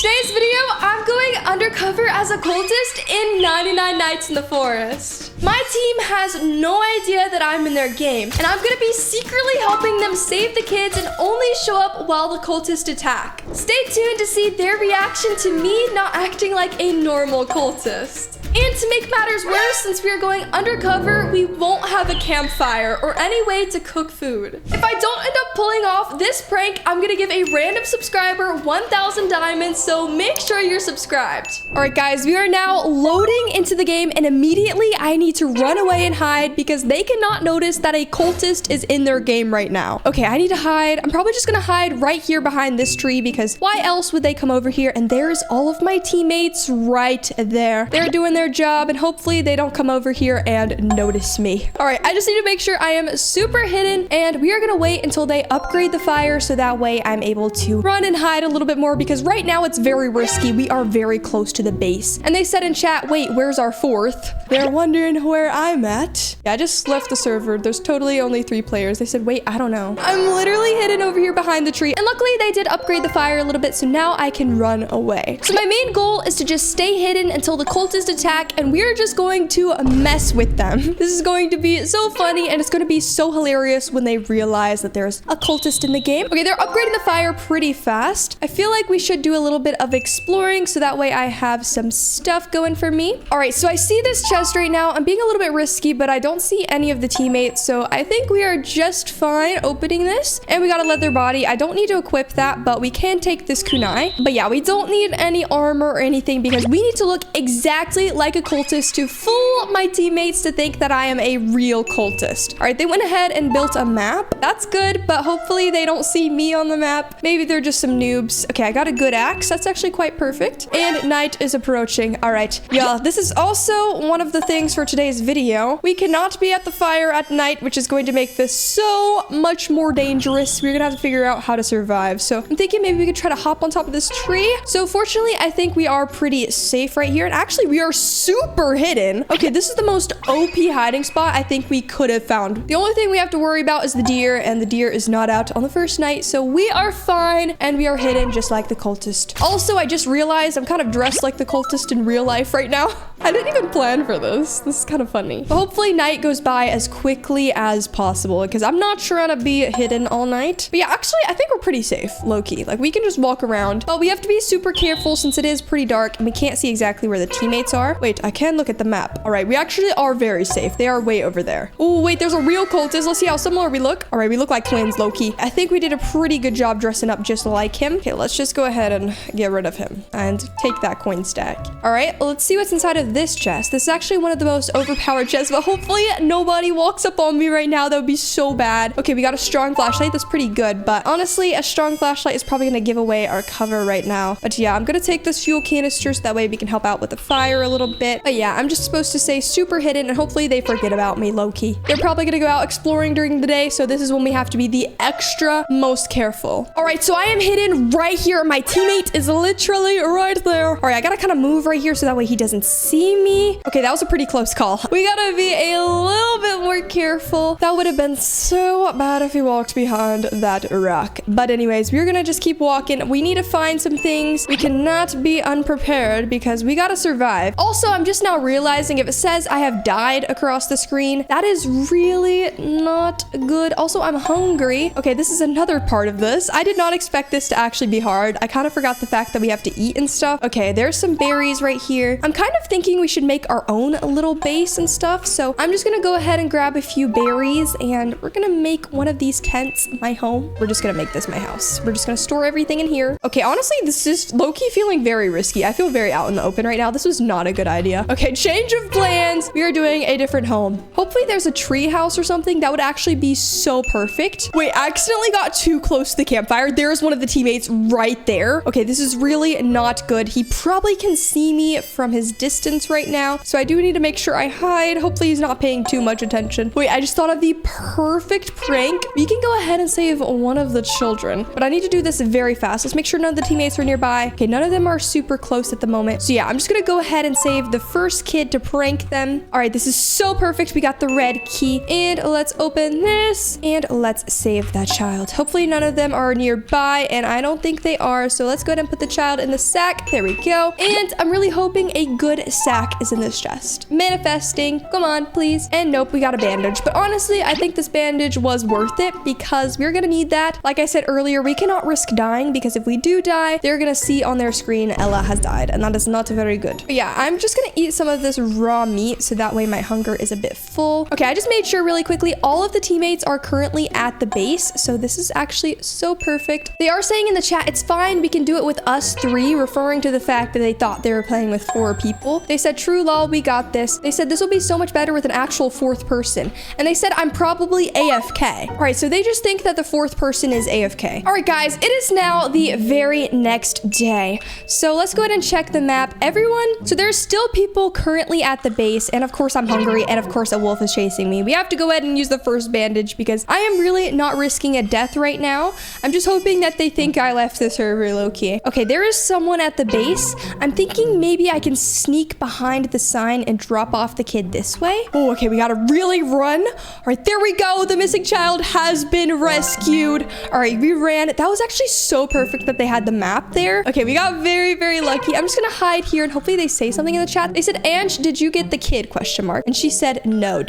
Today's video, I'm going undercover as a cultist in 99 Nights in the Forest. My team has no idea that I'm in their game, and I'm gonna be secretly helping them save the kids and only show up while the cultists attack. Stay tuned to see their reaction to me not acting like a normal cultist. And to make matters worse, since we are going undercover, we won't have a campfire or any way to cook food. If I don't end up pulling off this prank, I'm gonna give a random subscriber 1,000 diamonds, so make sure you're subscribed. All right, guys, we are now loading into the game, and immediately I need to run away and hide because they cannot notice that a cultist is in their game right now. Okay, I need to hide. I'm probably just gonna hide right here behind this tree because why else would they come over here? And there's all of my teammates right there. They're doing their job, and hopefully they don't come over here and notice me. All right, I just need to make sure I am super hidden, and we are gonna wait until they upgrade the fire so that way I'm able to run and hide a little bit more because right now it's very risky. We are very close to the base. And they said in chat, wait, where's our fourth? They're wondering where I'm at. Yeah, I just left the server. There's totally only 3 players. They said, wait, I don't know. I'm literally hidden over here behind the tree. And luckily they did upgrade the fire a little bit, so now I can run away. So my main goal is to just stay hidden until the cultists attack, and we're just going to mess with them. This is going to be so funny, and it's going to be so hilarious when they realize that there's a cultist in the game. Okay, they're upgrading the fire pretty fast. I feel like we should do a little bit of exploring so that way I have some stuff going for me. All right, so I see this chest right now. I'm being a little bit risky, but I don't see any of the teammates, so I think we are just fine opening this. And we got a leather body. I don't need to equip that, but we can take this kunai. But yeah, we don't need any armor or anything because we need to look exactly like a cultist to fool my teammates to think that I am a real cultist. All right, they went ahead and built a map. That's good, but hopefully they don't see me on the map. Maybe they're just some noobs. Okay, I got a good axe. That's actually quite perfect. And night is approaching. All right, yeah, this is also one of the things for today's video. We cannot be at the fire at night, which is going to make this so much more dangerous. We're gonna have to figure out how to survive. So I'm thinking maybe we could try to hop on top of this tree. So fortunately, I think we are pretty safe right here. And actually, we are super hidden. Okay, this is the most OP hiding spot I think we could have found. The only thing we have to worry about is the deer, and the deer is not out on the first night, so we are fine, and we are hidden just like the cultist. Also, I just realized I'm kind of dressed like the cultist in real life right now. I didn't even plan for this. This is kind of funny. But hopefully night goes by as quickly as possible because I'm not sure how to be hidden all night. But yeah, actually, I think we're pretty safe, low-key. Like, we can just walk around, but we have to be super careful since it is pretty dark and we can't see exactly where the teammates are. Wait, I can look at the map. All right, we actually are very safe. They are way over there. Oh, wait, there's a real cultist. Let's see how similar we look. All right, we look like twins, low-key. I think we did a pretty good job dressing up just like him. Okay, let's just go ahead and get rid of him and take that coin stack. All right, let's see what's inside of this chest. This is actually one of the most overpowered chests, but hopefully nobody walks up on me right now. That would be so bad. Okay, we got a strong flashlight. That's pretty good, but honestly, a strong flashlight is probably gonna give away our cover right now. But yeah, I'm gonna take this fuel canister so that way we can help out with the fire a little bit. But yeah, I'm just supposed to stay super hidden and hopefully they forget about me low-key. They're probably gonna go out exploring during the day, so this is when we have to be the extra most careful. All right, so I am hidden right here. My teammate is literally right there. All right, I gotta kind of move right here so that way he doesn't see me. Okay, that was a pretty close call. We gotta be a little bit more careful. That would have been so bad if he walked behind that rock. But anyways, we're gonna just keep walking. We need to find some things. We cannot be unprepared because we gotta survive. Also, I'm just now realizing if it says I have died across the screen, that is really not good. Also, I'm hungry. Okay, this is another part of this. I did not expect this to actually be hard. I kind of forgot the fact that we have to eat and stuff. Okay, there's some berries right here. I'm kind of thinking we should make our own little base and stuff. So I'm just gonna go ahead and grab a few berries and we're gonna make one of these tents my home. We're just gonna make this my house. We're just gonna store everything in here. Okay, honestly, this is low-key feeling very risky. I feel very out in the open right now. This was not a good idea. Okay, change of plans. We are doing a different home. Hopefully there's a tree house or something. That would actually be so perfect. Wait, I accidentally got too close to the campfire. There's one of the teammates right there. Okay, this is really not good. He probably can see me from his distance distance right now. So I do need to make sure I hide. Hopefully he's not paying too much attention. Wait, I just thought of the perfect prank. We can go ahead and save one of the children, but I need to do this very fast. Let's make sure none of the teammates are nearby. Okay, none of them are super close at the moment. So yeah, I'm just gonna go ahead and save the first kid to prank them. All right, this is so perfect. We got the red key, and let's open this and let's save that child. Hopefully none of them are nearby, and I don't think they are. So let's go ahead and put the child in the sack. There we go. And I'm really hoping a good sack is in this chest. Manifesting. Come on, please. And nope, we got a bandage. But honestly, I think this bandage was worth it because we're gonna need that. Like I said earlier, we cannot risk dying because if we do die, they're gonna see on their screen Ella has died, and that is not very good. But yeah, I'm just gonna eat some of this raw meat so that way my hunger is a bit full. Okay, I just made sure really quickly all of the teammates are currently at the base, so this is actually so perfect. They are saying in the chat, it's fine, we can do it with us 3, referring to the fact that they thought they were playing with 4 people. They said, true lol, we got this. They said this will be so much better with an actual 4th person. And they said, I'm probably AFK. All right, so they just think that the 4th person is AFK. All right, guys, it is now the very next day. So let's go ahead and check the map. Everyone, so there's still people currently at the base, and of course I'm hungry, and of course a wolf is chasing me. We have to go ahead and use the first bandage because I am really not risking a death right now. I'm just hoping that they think I left the server low-key. Okay, there is someone at the base. I'm thinking maybe I can sneak behind the sign and drop off the kid this way. Oh, okay, we gotta really run. All right, there we go. The missing child has been rescued. All right, we ran. That was actually so perfect that they had the map there. Okay, we got very, very lucky. I'm just gonna hide here and hopefully they say something in the chat. They said, Ange, did you get the kid? Question mark. And she said, no, ...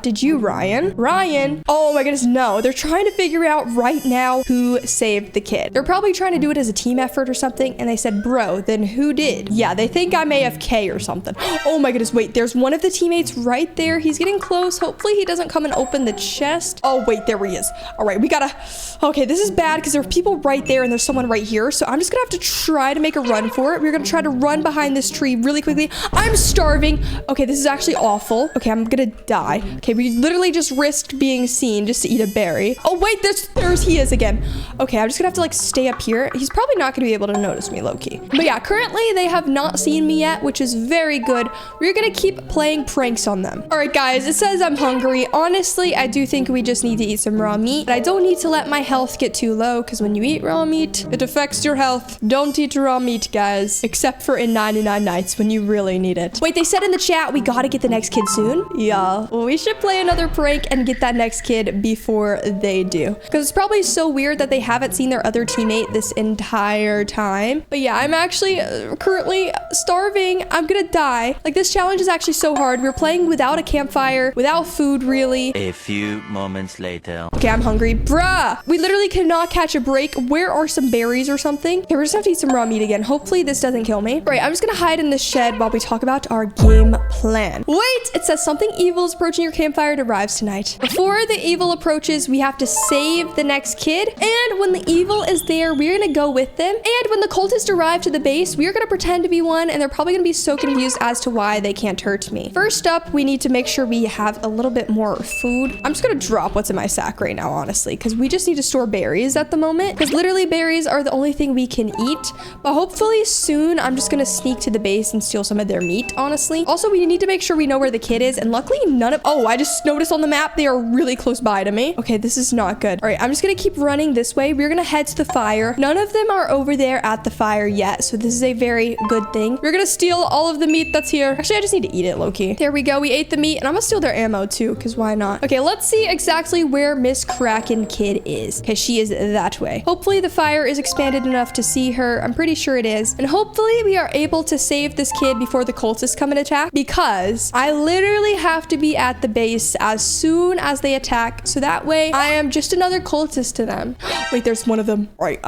Did you, Ryan? Ryan? Oh my goodness, no. They're trying to figure out right now who saved the kid. They're probably trying to do it as a team effort or something. And they said, bro, then who did? Yeah, they think I'm AFK or something. Oh my goodness, wait, there's one of the teammates right there. He's getting close. Hopefully he doesn't come and open the chest. Oh wait, there he is. All right, we gotta, okay, this is bad because there are people right there and there's someone right here. So I'm just gonna have to try to make a run for it. We're gonna try to run behind this tree really quickly. I'm starving. Okay, this is actually awful. Okay, I'm gonna die. Okay, we literally just risked being seen just to eat a berry. Oh wait, there's he is again. Okay, I'm just gonna have to like stay up here. He's probably not gonna be able to notice me low-key. But yeah, currently they have not seen me yet, which is very good. We're gonna keep playing pranks on them. All right, guys, it says I'm hungry. Honestly, I do think we just need to eat some raw meat, but I don't need to let my health get too low because when you eat raw meat, it affects your health. Don't eat raw meat, guys, except for in 99 nights when you really need it. Wait, they said in the chat we gotta get the next kid soon. Yeah, well, we should play another prank and get that next kid before they do, because it's probably so weird that they haven't seen their other teammate this entire time. But yeah, I'm actually currently starving. I'm gonna die. Like, this challenge is actually so hard. We're playing without a campfire, without food, really. A few moments later. Okay, I'm hungry. Bruh, we literally cannot catch a break. Where are some berries or something? Okay, we're just gonna have to eat some raw meat again. Hopefully this doesn't kill me. All right, I'm just gonna hide in this shed while we talk about our game plan. Wait, it says something evil is approaching your campfire. It arrives tonight. Before the evil approaches, we have to save the next kid. And when the evil is there, we're gonna go with them. And when the cultists arrive to the base, we're gonna pretend to be one, and they're probably gonna be so confused as to why they can't hurt me. First up, we need to make sure we have a little bit more food. I'm just gonna drop what's in my sack right now, honestly, because we just need to store berries at the moment, because literally berries are the only thing we can eat. But hopefully soon, I'm just gonna sneak to the base and steal some of their meat, honestly. Also, we need to make sure we know where the kid is, and luckily none of, oh, I just noticed on the map they are really close by to me. Okay, this is not good. All right, I'm just gonna keep running this way. We're gonna head to the fire. None of them are over there at the fire yet, so this is a very good thing. We're gonna steal all of the meat that's here. Actually, I just need to eat it, low-key. There we go. We ate the meat, and I'm gonna steal their ammo too, because why not? Okay, let's see exactly where Miss Kraken Kid is. Okay, she is that way. Hopefully the fire is expanded enough to see her. I'm pretty sure it is. And hopefully we are able to save this kid before the cultists come and attack, because I literally have to be at the base as soon as they attack, so that way I am just another cultist to them. Wait, there's one of them. Right,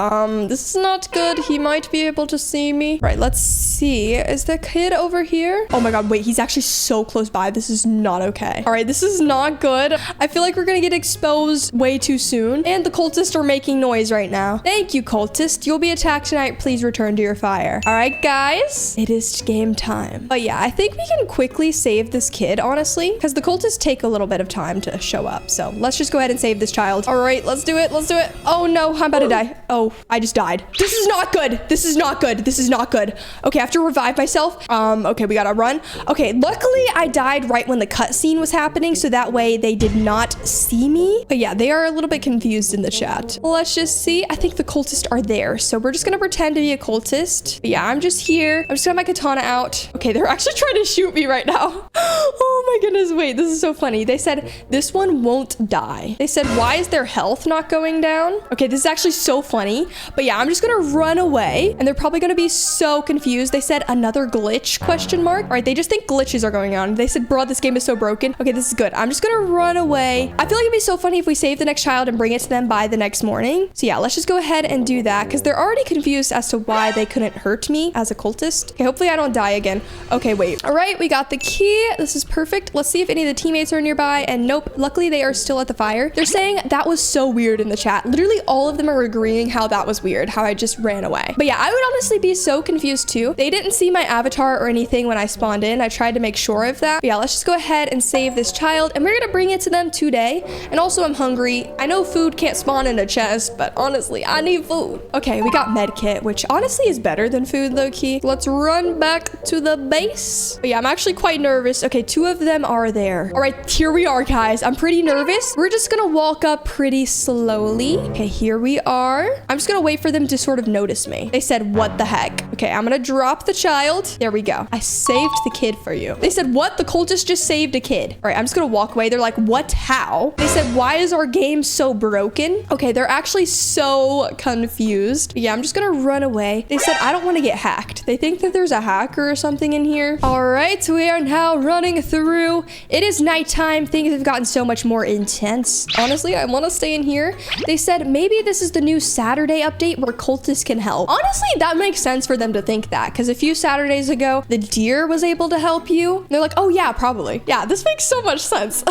this is not good. He might be able to see me. Right, let's see. Is the kid over here? Oh my god, wait, he's actually so close by. This is not okay. All right, this is not good. I feel like we're gonna get exposed way too soon, and the cultists are making noise right now. Thank you, cultist. You'll be attacked tonight. Please return to your fire. All right, guys, it is game time. But yeah, I think we can quickly save this kid, honestly, because the cultists take a little bit of time to show up. So let's just go ahead and save this child. All right, let's do it. Let's do it. Oh no, I'm about to die. Oh, I just died. This is not good. This is not good. This is not good. Okay, I have to revive myself. Okay, we gotta run. Okay, luckily I died right when the cutscene was happening, so that way they did not see me. But yeah, they are a little bit confused in the chat. Let's just see. I think the cultists are there, so we're just gonna pretend to be a cultist. But yeah, I'm just here. I'm just gonna have my katana out. Okay, they're actually trying to shoot me right now. Oh my goodness, wait, this is so funny. They said this one won't die. They said, why is their health not going down? Okay, this is actually so funny. But yeah, I'm just gonna run away, and they're probably gonna be so confused. They said another glitch, question mark. All right, they just think glitches are going on. They said, bro, this game is so broken. Okay, this is good. I'm just gonna run away. I feel like it'd be so funny if we save the next child and bring it to them by the next morning. So yeah, let's just go ahead and do that, because they're already confused as to why they couldn't hurt me as a cultist. Okay, hopefully I don't die again. Okay, wait. All right, we got the key. This is perfect. Let's see if any of the teammates are nearby, and nope, luckily they are still at the fire. They're saying that was so weird in the chat. Literally all of them are agreeing how that was weird, how I just ran away. But yeah, I would honestly be so confused too. They didn't see my avatar or anything when I spawned in. I tried to make sure of that. But yeah, let's just go ahead and save this child, and we're gonna bring it to them today. And also, I'm hungry. I know food can't spawn in a chest, but honestly, I need food. Okay, we got med kit, which honestly is better than food, low key. Let's run back to the base. But yeah, I'm actually quite nervous. Okay, 2 of them are there. All right, here we are, guys. I'm pretty nervous. We're just gonna walk up pretty slowly. Okay, here we are. I'm just gonna wait for them to sort of notice me. They said, what the heck? Okay, I'm gonna drop the child. There we go. I saved the kid for you. They said, what? The cultist just saved a kid. All right, I'm just gonna walk away. They're like, what? How? They said, why is our game so broken? Okay, they're actually so confused. Yeah, I'm just gonna run away. They said, I don't want to get hacked. They think that there's a hacker or something in here. All right, we are now running through. It is nighttime. Things have gotten so much more intense. Honestly, I want to stay in here. They said, maybe this is the new Saturday update where cultists can help. Honestly, that makes sense for them to think that, because a few Saturdays ago, the deer was able to help you. And they're like, oh yeah, probably. Yeah, this makes so much sense.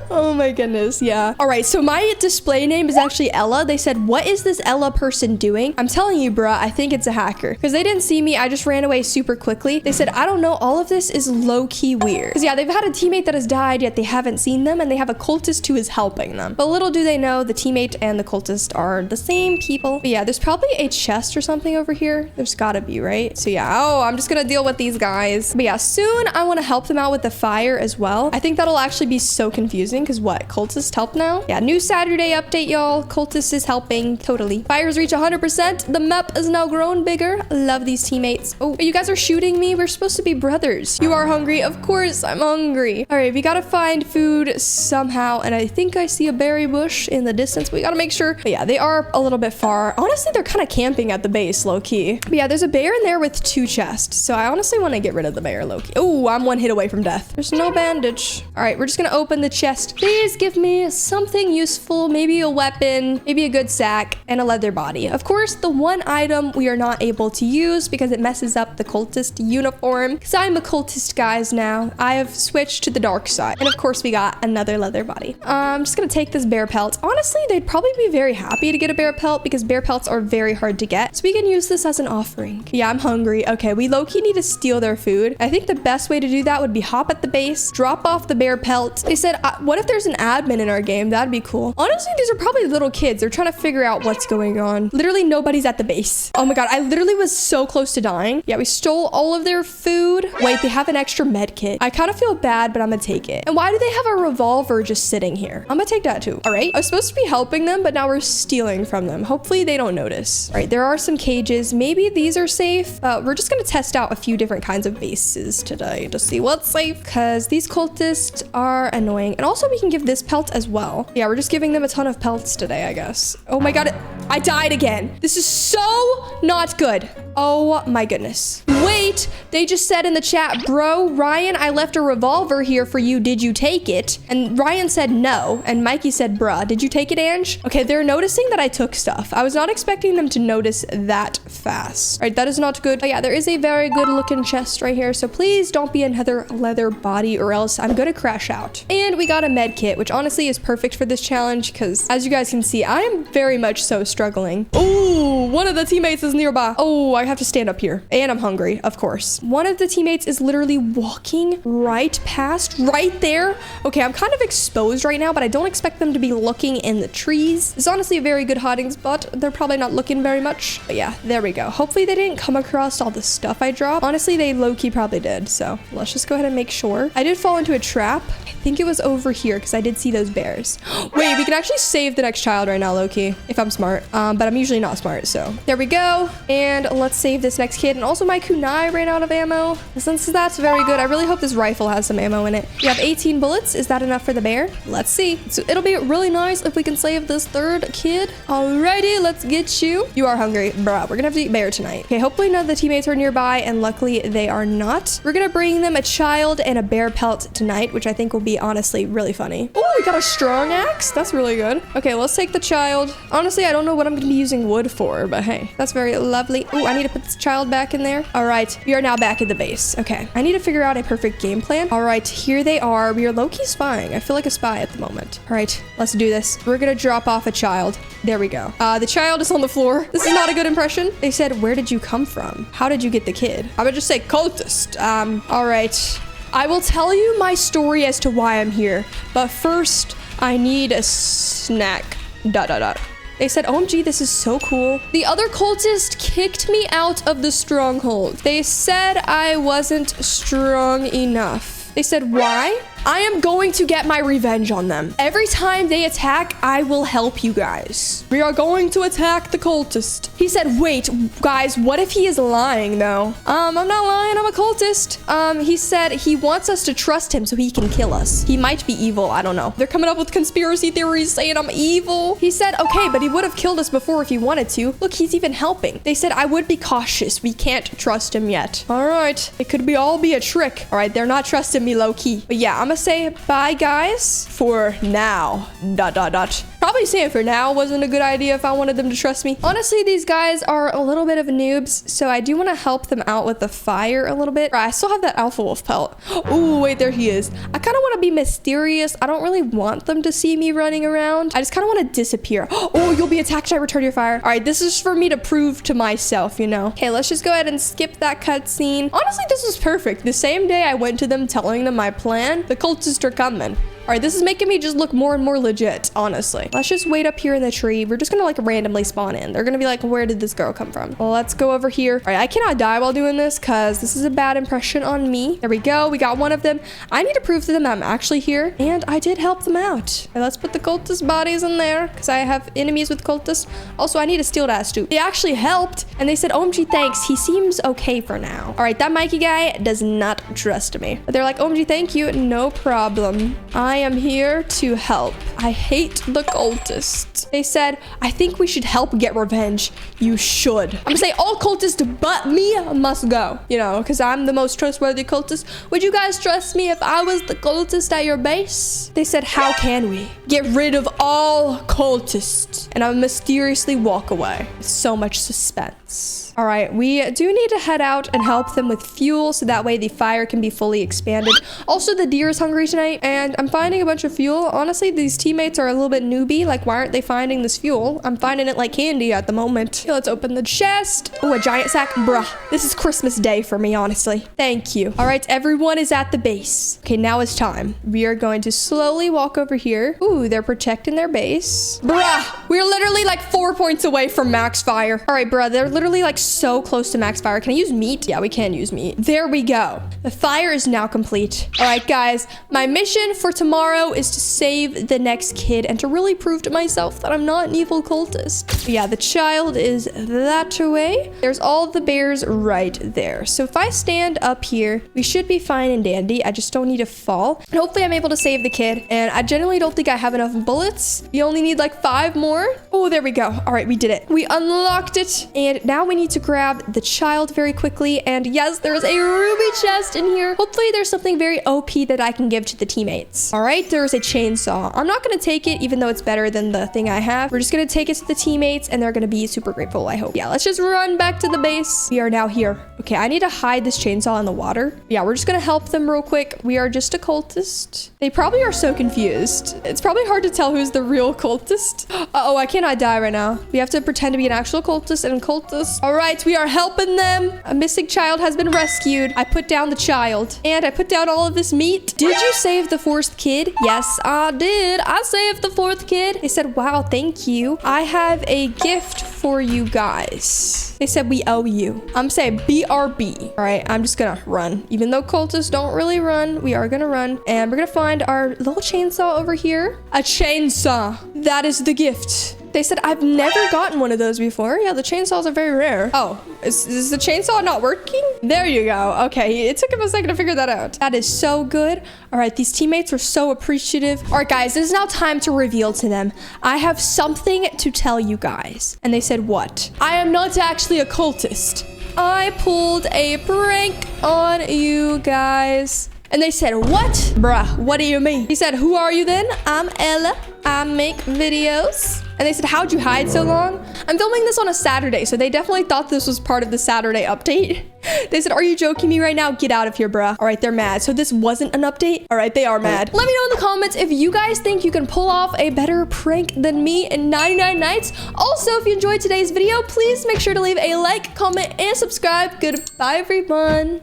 Oh my goodness, yeah. All right, so my display name is actually Ella. They said, what is this Ella person doing? I'm telling you, bruh, I think it's a hacker. Because they didn't see me, I just ran away super quickly. They said, I don't know, all of this is low-key weird. Because yeah, they've had a teammate that has died, yet they haven't seen them, and they have a cultist who is helping them. But little do they know, the teammate and the cultist are the same people. But yeah, there's probably a chest or something over here. There's gotta be, right? So yeah, oh, I'm just gonna deal with these guys. But yeah, soon I want to help them out with the fire as well. I think that'll actually be so confusing, because what, cultist help now? Yeah, new Saturday update, y'all. Cultist is helping, totally. Fires reach 100%. The map is now grown bigger. Love these teammates. Oh, you guys are shooting me? We're supposed to be brothers. You are hungry? Of course, I'm hungry. All right, we gotta find food somehow, and I think I see a berry bush in the distance. We gotta make sure. But yeah, they are a little bit far. Honestly, they're kind of camping at the base, low-key. But yeah, there's a bear in there with 2 chests, so I honestly want to get rid of the bear, low-key. Oh, I'm 1 hit away from death. There's no bandage. All right, we're just gonna open the chest. Please give me something useful, maybe a weapon, maybe a good sack, and a leather body. Of course, the one item we are not able to use because it messes up the cultist uniform, because I'm a cultist, guys, now. I have switched to the dark side. And of course, we got another leather body. I'm just gonna take this bear pelt. Honestly, they'd probably be very happy to get a bear pelt because bear pelts are very hard to get. So we can use this as an offering. Yeah, I'm hungry. Okay, we low-key need to steal their food. I think the best way to do that would be hop at the base, drop off the bear pelt. They said, what if there's an admin in our game? That'd be cool. Honestly, these are probably little kids. They're trying to figure out what's going on. Literally nobody's at the base. Oh my God, I literally was so close to dying. Yeah, we stole all of their food. Wait, they have an extra med kit. I kind of feel bad, but I'm gonna take it. And why do they have a revolver just sitting here? I'm gonna take that too. All right, I was supposed to be helping them, but now we're stealing from them. Hopefully they don't notice. All right, there are some cages. Maybe these are safe. We're just gonna test out a few different kinds of bases today to see what's safe, because these cultists are annoying. And also we can give this pelt as well. Yeah, we're just giving them a ton of pelts today, I guess. Oh my God, I died again. This is so not good. Oh my goodness. Wait, they just said in the chat, bro, Ryan, I left a revolver here for you. Did you take it? And Ryan said no. And Mikey said, bruh, did you take it, Ange? Okay, they're noticing that I took stuff. I was not expecting them to notice that fast. All right, that is not good. But yeah, there is a very good looking chest right here. So please don't be another leather body or else I'm gonna crash out. And we got a med kit, which honestly is perfect for this challenge because as you guys can see, I am very much so struggling. Oh, one of the teammates is nearby. Oh, I have to stand up here. And I'm hungry, of course. course. One of the teammates is literally walking right past, right there. Okay, I'm kind of exposed right now, but I don't expect them to be looking in the trees. It's honestly a very good hiding spot. They're probably not looking very much. But yeah, there we go. Hopefully they didn't come across all the stuff I dropped. Honestly, they low-key probably did. So let's just go ahead and make sure. I did fall into a trap. I think it was over here because I did see those bears. Wait, we can actually save the next child right now, low-key, if I'm smart. But I'm usually not smart, so there we go. And let's save this next kid. And also my kunai ran out of ammo. Since that's very good, I really hope this rifle has some ammo in it. You have 18 bullets. Is that enough for the bear? Let's see. So it'll be really nice if we can save this third kid. Alrighty, let's get you. You are hungry, bruh. We're gonna have to eat bear tonight. Okay, hopefully none of the teammates are nearby, and luckily they are not. We're gonna bring them a child and a bear pelt tonight, which I think will be honestly really funny. Oh, we got a strong axe. That's really good. Okay, let's take the child. Honestly, I don't know what I'm gonna be using wood for, but hey, that's very lovely. Oh, I need to put this child back in there. All right, we are now back at the base. Okay, I need to figure out a perfect game plan. All right, here they are. We are low-key spying. I feel like a spy at the moment. All right, let's do this. We're gonna drop off a child. There we go. The child is on the floor. This is not a good impression. They said, where did you come from? How did you get the kid? I would just say cultist. All right. I will tell you my story as to why I'm here, but first I need a snack. ... They said, OMG, this is so cool. The other cultist kicked me out of the stronghold. They said I wasn't strong enough. They said, why? I am going to get my revenge on them. Every time they attack, I will help you guys. We are going to attack the cultist. He said, wait, guys, what if he is lying though? I'm not lying, I'm a cultist. He said he wants us to trust him so he can kill us. He might be evil, I don't know. They're coming up with conspiracy theories saying I'm evil. He said, okay, but he would have killed us before if he wanted to. Look, he's even helping. They said I would be cautious. We can't trust him yet. All right, it could all be a trick. All right, they're not trusting me low key. But yeah, I'm gonna say bye guys for now. ... Probably saying for now wasn't a good idea if I wanted them to trust me. Honestly, these guys are a little bit of noobs, so I do want to help them out with the fire a little bit. I still have that alpha wolf pelt. Oh, wait, there he is. I kind of want to be mysterious. I don't really want them to see me running around. I just kind of want to disappear. Oh, you'll be attacked. I return your fire. All right, this is for me to prove to myself, you know. Okay, let's just go ahead and skip that cutscene. Honestly, this was perfect. The same day I went to them telling them my plan, the cultists are coming. All right, this is making me just look more and more legit, honestly. Let's just wait up here in the tree. We're just gonna like randomly spawn in. They're gonna be like, where did this girl come from? Well, let's go over here. All right, I cannot die while doing this because this is a bad impression on me. There we go. We got one of them. I need to prove to them I'm actually here, and I did help them out. All right, let's put the cultist bodies in there because I have enemies with cultists. Also, I need a steel ass too. They actually helped, and they said, OMG, thanks. He seems okay for now. All right, that Mikey guy does not trust me. But they're like, OMG, thank you. No problem. I am here to help. I hate the cultists. They said, I think we should help get revenge. You should. I'm gonna say all cultists but me must go. You know, because I'm the most trustworthy cultist. Would you guys trust me if I was the cultist at your base? They said, how can we get rid of all cultists? And I mysteriously walk away. So much suspense. All right, we do need to head out and help them with fuel so that way the fire can be fully expanded. Also, the deer is hungry tonight and I'm finding a bunch of fuel. Honestly, these teammates are a little bit newbie. Like, why aren't they finding this fuel? I'm finding it like candy at the moment. Okay, let's open the chest. Oh, a giant sack. Bruh, this is Christmas Day for me, honestly. Thank you. All right, everyone is at the base. Okay, now it's time. We are going to slowly walk over here. Ooh, they're protecting their base. Bruh, we're literally like 4 points away from max fire. All right, bruh, they're literally like so close to max fire. Can I use meat? Yeah, we can use meat. There we go. The fire is now complete. All right, guys, my mission for tomorrow is to save the next kid and to really prove to myself that I'm not an evil cultist. But yeah, the child is that way. There's all the bears right there. So if I stand up here, we should be fine and dandy. I just don't need to fall. And hopefully I'm able to save the kid. And I genuinely don't think I have enough bullets. We only need like 5 more. Oh, there we go. All right, we did it. We unlocked it. And now we need to grab the child very quickly. And yes, there's a ruby chest in here. Hopefully there's something very OP that I can give to the teammates. All right, there's a chainsaw. I'm not going to take it, even though it's better than the thing I have. We're just going to take it to the teammates and they're going to be super grateful, I hope. Yeah, let's just run back to the base. We are now here. Okay, I need to hide this chainsaw in the water. Yeah, we're just going to help them real quick. We are just a cultist. They probably are so confused. It's probably hard to tell who's the real cultist. Uh-oh, I cannot die right now. We have to pretend to be an actual cultist, and cultists cultists. All right, we are helping them. A missing child has been rescued. I put down the child. And I put down all of this meat. Did you save the fourth kid? Yes, I did. I saved the fourth kid. They said, wow, thank you. I have a gift for you guys. They said we owe you. I'm saying BRB. All right, I'm just gonna run. Even though cultists don't really run, we are gonna run. And we're gonna find our little chainsaw over here. A chainsaw. That is the gift. They said, I've never gotten one of those before. Yeah, the chainsaws are very rare. Oh, is the chainsaw not working? There you go. Okay, it took him a second to figure that out. That is so good. All right, these teammates are so appreciative. All right, guys, it is now time to reveal to them. I have something to tell you guys. And they said, what? I am not actually a cultist. I pulled a prank on you guys. And they said, what? Bruh, what do you mean? He said, who are you then? I'm Ella. I make videos. And they said, how'd you hide so long? I'm filming this on a Saturday, so they definitely thought this was part of the Saturday update. They said, are you joking me right now? Get out of here, bruh. All right, they're mad. So this wasn't an update? All right, they are mad. Let me know in the comments if you guys think you can pull off a better prank than me in 99 Nights. Also, if you enjoyed today's video, please make sure to leave a like, comment, and subscribe. Goodbye, everyone.